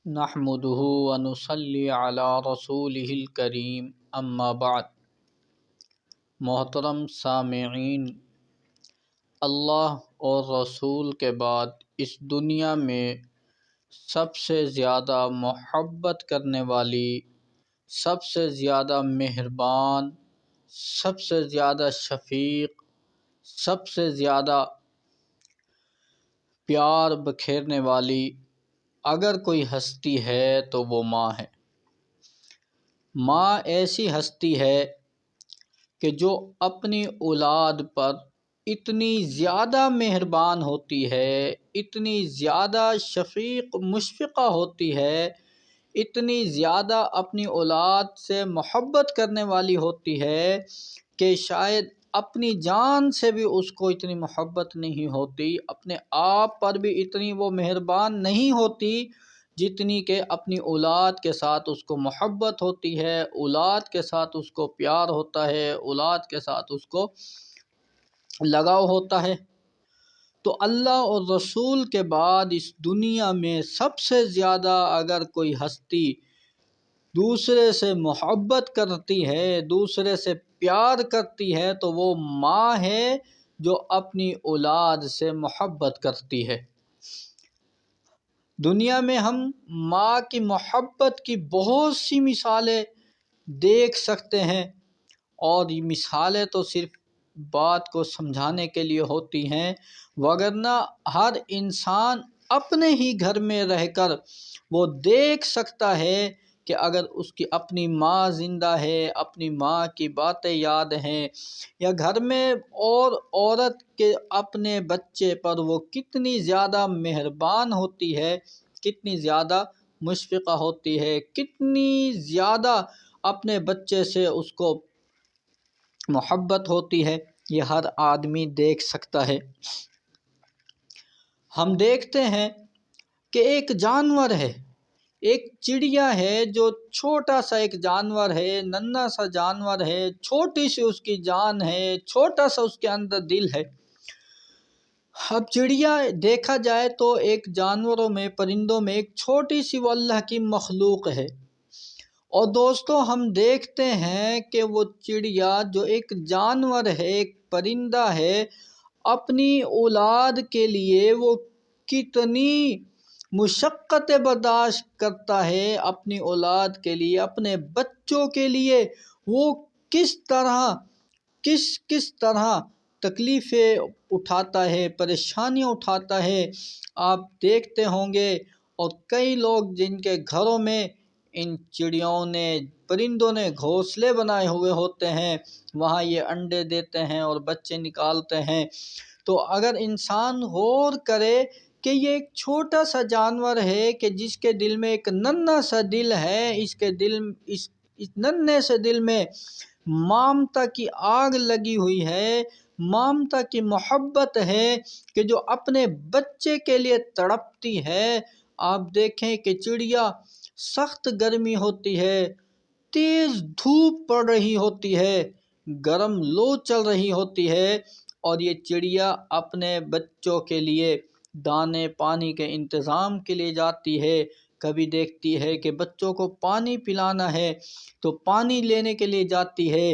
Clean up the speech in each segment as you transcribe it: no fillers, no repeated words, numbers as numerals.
نحمده ونصلی علی رسوله الکریم اما بعد۔ محترم سامعین، اللہ اور رسول کے بعد اس دنیا میں سب سے زیادہ محبت کرنے والی، سب سے زیادہ مہربان، سب سے زیادہ شفیق، سب سے زیادہ پیار بکھیرنے والی اگر کوئی ہستی ہے تو وہ ماں ہے۔ ماں ایسی ہستی ہے کہ جو اپنی اولاد پر اتنی زیادہ مہربان ہوتی ہے، اتنی زیادہ شفیق مشفقہ ہوتی ہے، اتنی زیادہ اپنی اولاد سے محبت کرنے والی ہوتی ہے کہ شاید اپنی جان سے بھی اس کو اتنی محبت نہیں ہوتی، اپنے آپ پر بھی اتنی وہ مہربان نہیں ہوتی جتنی کہ اپنی اولاد کے ساتھ اس کو محبت ہوتی ہے، اولاد کے ساتھ اس کو پیار ہوتا ہے، اولاد کے ساتھ اس کو لگاؤ ہوتا ہے۔ تو اللہ اور رسول کے بعد اس دنیا میں سب سے زیادہ اگر کوئی ہستی دوسرے سے محبت کرتی ہے، دوسرے سے پیار کرتی ہے تو وہ ماں ہے جو اپنی اولاد سے محبت کرتی ہے۔ دنیا میں ہم ماں کی محبت کی بہت سی مثالیں دیکھ سکتے ہیں، اور یہ مثالیں تو صرف بات کو سمجھانے کے لیے ہوتی ہیں، وگرنہ ہر انسان اپنے ہی گھر میں رہ کر وہ دیکھ سکتا ہے کہ اگر اس کی اپنی ماں زندہ ہے، اپنی ماں کی باتیں یاد ہیں، یا گھر میں اور عورت کے اپنے بچے پر وہ کتنی زیادہ مہربان ہوتی ہے، کتنی زیادہ مشفقہ ہوتی ہے، کتنی زیادہ اپنے بچے سے اس کو محبت ہوتی ہے، یہ ہر آدمی دیکھ سکتا ہے۔ ہم دیکھتے ہیں کہ ایک جانور ہے، ایک چڑیا ہے جو چھوٹا سا ایک جانور ہے، ننھا سا جانور ہے، چھوٹی سی اس کی جان ہے، چھوٹا سا اس کے اندر دل ہے۔ اب چڑیا دیکھا جائے تو ایک جانوروں میں، پرندوں میں ایک چھوٹی سی وہ اللہ کی مخلوق ہے، اور دوستو ہم دیکھتے ہیں کہ وہ چڑیا جو ایک جانور ہے، ایک پرندہ ہے، اپنی اولاد کے لیے وہ کتنی مشقتیں برداشت کرتا ہے، اپنی اولاد کے لیے، اپنے بچوں کے لیے وہ کس طرح تکلیفیں اٹھاتا ہے، پریشانیاں اٹھاتا ہے، آپ دیکھتے ہوں گے۔ اور کئی لوگ جن کے گھروں میں ان چڑیوں نے، پرندوں نے گھونسلے بنائے ہوئے ہوتے ہیں، وہاں یہ انڈے دیتے ہیں اور بچے نکالتے ہیں۔ تو اگر انسان غور کرے کہ یہ ایک چھوٹا سا جانور ہے کہ جس کے دل میں ایک ننھا سا دل ہے، اس ننھے سے دل میں ممتا کی آگ لگی ہوئی ہے، ممتا کی محبت ہے کہ جو اپنے بچے کے لیے تڑپتی ہے۔ آپ دیکھیں کہ چڑیا، سخت گرمی ہوتی ہے، تیز دھوپ پڑ رہی ہوتی ہے، گرم لو چل رہی ہوتی ہے، اور یہ چڑیا اپنے بچوں کے لیے دانے پانی کے انتظام کے لیے جاتی ہے۔ کبھی دیکھتی ہے کہ بچوں کو پانی پلانا ہے تو پانی لینے کے لیے جاتی ہے۔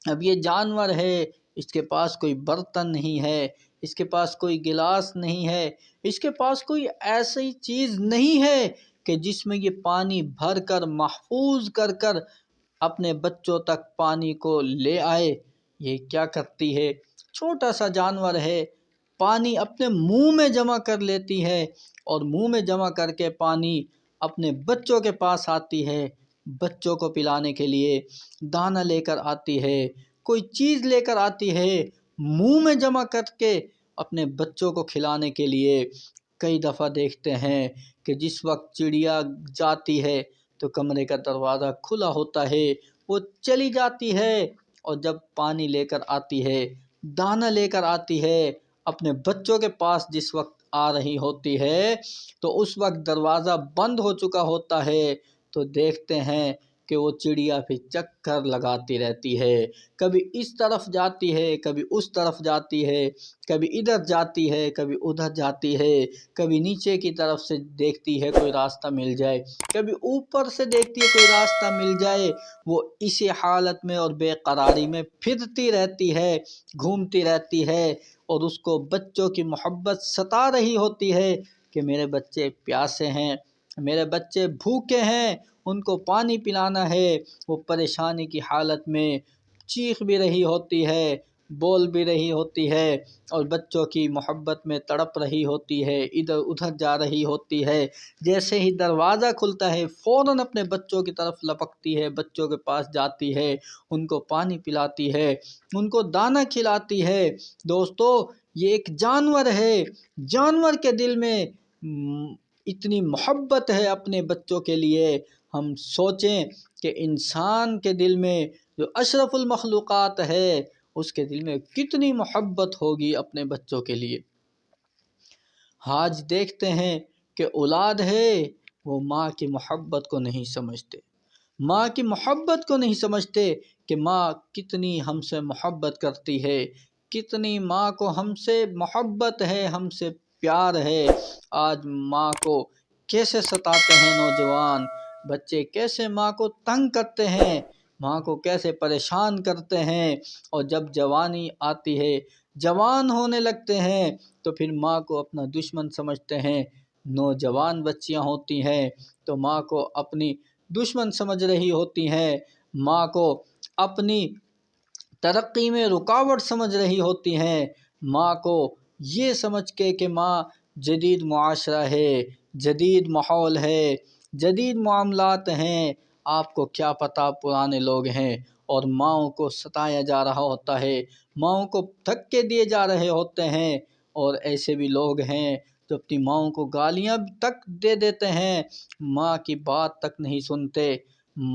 اب یہ جانور ہے، اس کے پاس کوئی برتن نہیں ہے، اس کے پاس کوئی گلاس نہیں ہے، اس کے پاس کوئی ایسی چیز نہیں ہے کہ جس میں یہ پانی بھر کر، محفوظ کر اپنے بچوں تک پانی کو لے آئے۔ یہ کیا کرتی ہے؟ چھوٹا سا جانور ہے، پانی اپنے منہ میں جمع کر لیتی ہے، اور منہ میں جمع کر کے پانی اپنے بچوں کے پاس آتی ہے، بچوں کو پلانے کے لیے دانہ لے کر آتی ہے، کوئی چیز لے کر آتی ہے، منہ میں جمع کر کے اپنے بچوں کو کھلانے کے لیے۔ کئی دفعہ دیکھتے ہیں کہ جس وقت چڑیا جاتی ہے تو کمرے کا دروازہ کھلا ہوتا ہے، وہ چلی جاتی ہے، اور جب پانی لے کر آتی ہے، دانہ لے کر آتی ہے، اپنے بچوں کے پاس جس وقت آ رہی ہوتی ہے تو اس وقت دروازہ بند ہو چکا ہوتا ہے۔ تو دیکھتے ہیں کہ وہ چڑیا پھر چکر لگاتی رہتی ہے، کبھی اس طرف جاتی ہے، کبھی اس طرف جاتی ہے، کبھی ادھر جاتی ہے، کبھی ادھر جاتی ہے، کبھی نیچے کی طرف سے دیکھتی ہے کوئی راستہ مل جائے، کبھی اوپر سے دیکھتی ہے کوئی راستہ مل جائے۔ وہ اسی حالت میں اور بے قراری میں پھرتی رہتی ہے، گھومتی رہتی ہے، اور اس کو بچوں کی محبت ستا رہی ہوتی ہے کہ میرے بچے پیاسے ہیں، میرے بچے بھوکے ہیں، ان کو پانی پلانا ہے۔ وہ پریشانی کی حالت میں چیخ بھی رہی ہوتی ہے، بول بھی رہی ہوتی ہے، اور بچوں کی محبت میں تڑپ رہی ہوتی ہے، ادھر ادھر جا رہی ہوتی ہے۔ جیسے ہی دروازہ کھلتا ہے فوراً اپنے بچوں کی طرف لپکتی ہے، بچوں کے پاس جاتی ہے، ان کو پانی پلاتی ہے، ان کو دانہ کھلاتی ہے۔ دوستو، یہ ایک جانور ہے، جانور کے دل میں اتنی محبت ہے اپنے بچوں کے لیے۔ ہم سوچیں کہ انسان کے دل میں جو اشرف المخلوقات ہے اس کے دل میں کتنی محبت ہوگی اپنے بچوں کے لیے۔ آج دیکھتے ہیں کہ اولاد ہے وہ ماں کی محبت کو نہیں سمجھتے، ماں کی محبت کو نہیں سمجھتے کہ ماں کتنی ہم سے محبت کرتی ہے، کتنی ماں کو ہم سے محبت ہے، ہم سے پیار ہے۔ آج ماں کو کیسے ستاتے ہیں نوجوان بچے، کیسے ماں کو تنگ کرتے ہیں، ماں کو کیسے پریشان کرتے ہیں، اور جب جوانی آتی ہے، جوان ہونے لگتے ہیں تو پھر ماں کو اپنا دشمن سمجھتے ہیں۔ نوجوان بچیاں ہوتی ہیں تو ماں کو اپنی دشمن سمجھ رہی ہوتی ہیں، ماں کو اپنی ترقی میں رکاوٹ سمجھ رہی ہوتی ہیں، ماں کو یہ سمجھ کے کہ ماں جدید معاشرہ ہے، جدید ماحول ہے، جدید معاملات ہیں، آپ کو کیا پتہ پرانے لوگ ہیں، اور ماؤں کو ستایا جا رہا ہوتا ہے، ماؤں کو دھکے دیے جا رہے ہوتے ہیں۔ اور ایسے بھی لوگ ہیں جو اپنی ماؤں کو گالیاں تک دے دیتے ہیں، ماں کی بات تک نہیں سنتے،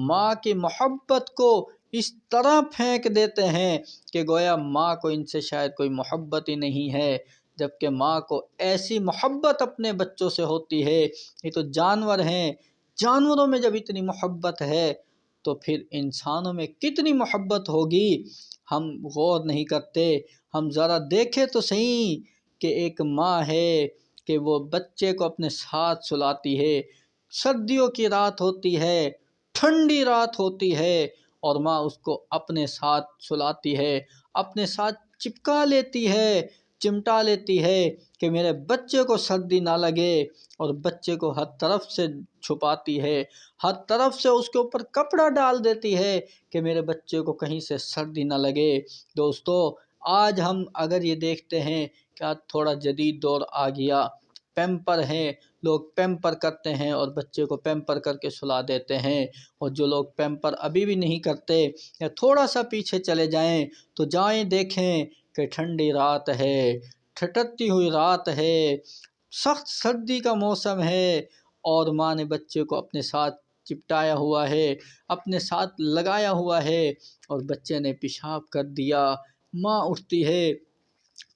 ماں کی محبت کو اس طرح پھینک دیتے ہیں کہ گویا ماں کو ان سے شاید کوئی محبت ہی نہیں ہے، جبکہ ماں کو ایسی محبت اپنے بچوں سے ہوتی ہے۔ یہ تو جانور ہیں، جانوروں میں جب اتنی محبت ہے تو پھر انسانوں میں کتنی محبت ہوگی، ہم غور نہیں کرتے۔ ہم ذرا دیکھیں تو صحیح کہ ایک ماں ہے کہ وہ بچے کو اپنے ساتھ سلاتی ہے، سردیوں کی رات ہوتی ہے، ٹھنڈی رات ہوتی ہے، اور ماں اس کو اپنے ساتھ سلاتی ہے، اپنے ساتھ چپکا لیتی ہے، چمٹا لیتی ہے کہ میرے بچے کو سردی نہ لگے، اور بچے کو ہر طرف سے چھپاتی ہے، ہر طرف سے اس کے اوپر کپڑا ڈال دیتی ہے کہ میرے بچے کو کہیں سے سردی نہ لگے۔ دوستو، آج ہم اگر یہ دیکھتے ہیں کہ آج تھوڑا جدید دور آ گیا، پیمپر ہیں، لوگ پیمپر کرتے ہیں اور بچے کو پیمپر کر کے سلا دیتے ہیں، اور جو لوگ پیمپر ابھی بھی نہیں کرتے یا تھوڑا سا پیچھے چلے جائیں تو جائیں دیکھیں کہ ٹھنڈی رات ہے، ٹھٹرتی ہوئی رات ہے، سخت سردی کا موسم ہے، اور ماں نے بچے کو اپنے ساتھ چپٹایا ہوا ہے، اپنے ساتھ لگایا ہوا ہے، اور بچے نے پیشاب کر دیا۔ ماں اٹھتی ہے،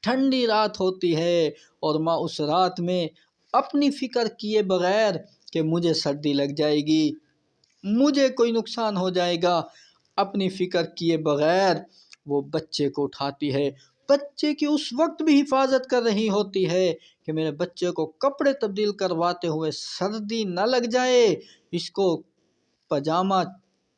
ٹھنڈی رات ہوتی ہے، اور ماں اس رات میں اپنی فکر کیے بغیر کہ مجھے سردی لگ جائے گی، مجھے کوئی نقصان ہو جائے گا، اپنی فکر کیے بغیر وہ بچے کو اٹھاتی ہے، بچے کی اس وقت بھی حفاظت کر رہی ہوتی ہے کہ میرے بچے کو کپڑے تبدیل کرواتے ہوئے سردی نہ لگ جائے، اس کو پاجامہ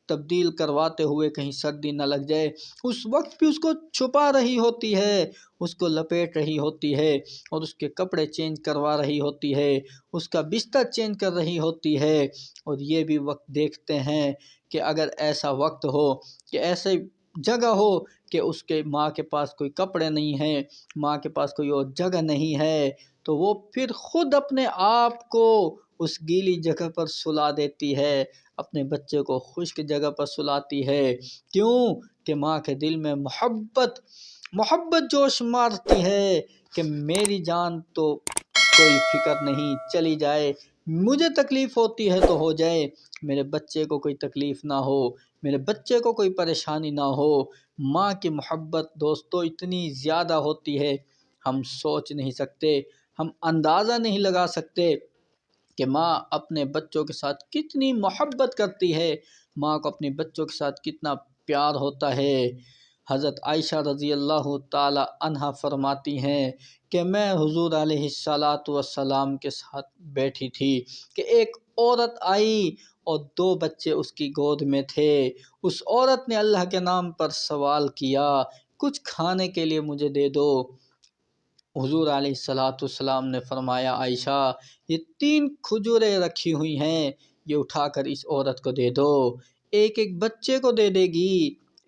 تبدیل کرواتے ہوئے کہیں سردی نہ لگ جائے، اس وقت بھی اس کو چھپا رہی ہوتی ہے، اس کو لپیٹ رہی ہوتی ہے، اور اس کے کپڑے چینج کروا رہی ہوتی ہے، اس کا بستر چینج کر رہی ہوتی ہے۔ اور یہ بھی وقت دیکھتے ہیں کہ اگر ایسا وقت ہو کہ ایسے جگہ ہو کہ اس کے ماں کے پاس کوئی کپڑے نہیں ہیں، ماں کے پاس کوئی اور جگہ نہیں ہے، تو وہ پھر خود اپنے آپ کو اس گیلی جگہ پر سلا دیتی ہے، اپنے بچے کو خشک جگہ پر سلاتی ہے۔ کیوں کہ ماں کے دل میں محبت جوش مارتی ہے کہ میری جان تو کوئی فکر نہیں، چلی جائے، مجھے تکلیف ہوتی ہے تو ہو جائے، میرے بچے کو کوئی تکلیف نہ ہو، میرے بچے کو کوئی پریشانی نہ ہو۔ ماں کی محبت دوستو اتنی زیادہ ہوتی ہے، ہم سوچ نہیں سکتے، ہم اندازہ نہیں لگا سکتے کہ ماں اپنے بچوں کے ساتھ کتنی محبت کرتی ہے، ماں کو اپنے بچوں کے ساتھ کتنا پیار ہوتا ہے۔ حضرت عائشہ رضی اللہ تعالی عنہا فرماتی ہیں کہ میں حضور علیہ السلام کے ساتھ بیٹھی تھی کہ ایک عورت آئی اور 2 بچے اس کی گود میں تھے۔ اس عورت نے اللہ کے نام پر سوال کیا، کچھ کھانے کے لیے مجھے دے دو۔ حضور علیہ السلام نے فرمایا، عائشہ یہ 3 کھجوریں رکھی ہوئی ہیں، یہ اٹھا کر اس عورت کو دے دو، ایک ایک بچے کو دے دے گی،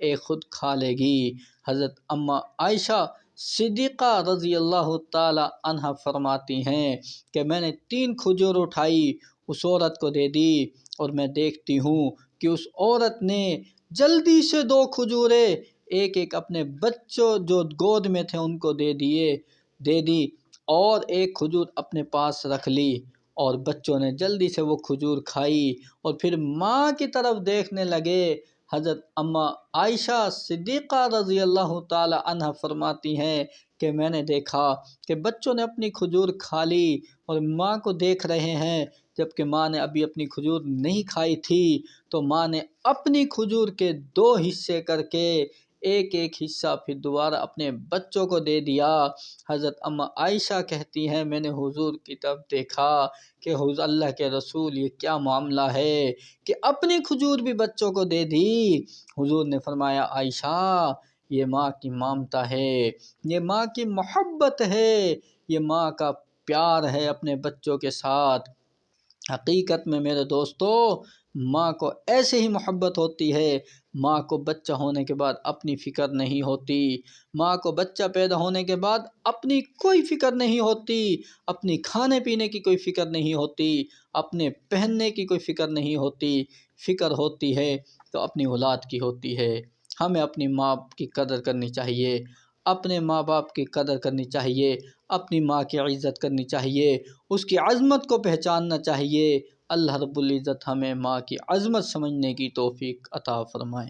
ایک خود کھا لے گی۔ حضرت اماں عائشہ صدیقہ رضی اللہ تعالی عنہا فرماتی ہیں کہ میں نے 3 کھجور اٹھائی، اس عورت کو دے دی، اور میں دیکھتی ہوں کہ اس عورت نے جلدی سے 2 کھجوریں ایک ایک اپنے بچوں جو گود میں تھے ان کو دے دی، اور ایک کھجور اپنے پاس رکھ لی، اور بچوں نے جلدی سے وہ کھجور کھائی اور پھر ماں کی طرف دیکھنے لگے۔ حضرت اماں عائشہ صدیقہ رضی اللہ تعالی عنہ فرماتی ہیں کہ میں نے دیکھا کہ بچوں نے اپنی کھجور کھا لی اور ماں کو دیکھ رہے ہیں، جبکہ ماں نے ابھی اپنی کھجور نہیں کھائی تھی، تو ماں نے اپنی کھجور کے 2 حصے کر کے ایک ایک حصہ پھر دوبارہ اپنے بچوں کو دے دیا۔ حضرت اماں عائشہ کہتی ہیں میں نے حضور کی طرف دیکھا کہ حضور اللہ کے رسول یہ کیا معاملہ ہے کہ اپنی کھجور بھی بچوں کو دے دی۔ حضور نے فرمایا، عائشہ یہ ماں کی ممتا ہے، یہ ماں کی محبت ہے، یہ ماں کا پیار ہے اپنے بچوں کے ساتھ۔ حقیقت میں میرے دوستو، ماں کو ایسے ہی محبت ہوتی ہے۔ ماں کو بچہ ہونے کے بعد اپنی فکر نہیں ہوتی، ماں کو بچہ پیدا ہونے کے بعد اپنی کوئی فکر نہیں ہوتی، اپنی کھانے پینے کی کوئی فکر نہیں ہوتی، اپنے پہننے کی کوئی فکر نہیں ہوتی۔ فکر ہوتی ہے تو اپنی اولاد کی ہوتی ہے۔ ہمیں اپنی ماں کی قدر کرنی چاہیے، اپنے ماں باپ کی قدر کرنی چاہیے، اپنی ماں کی عزت کرنی چاہیے، اس کی عظمت کو پہچاننا چاہیے۔ اللہ رب العزت ہمیں ماں کی عظمت سمجھنے کی توفیق عطا فرمائے۔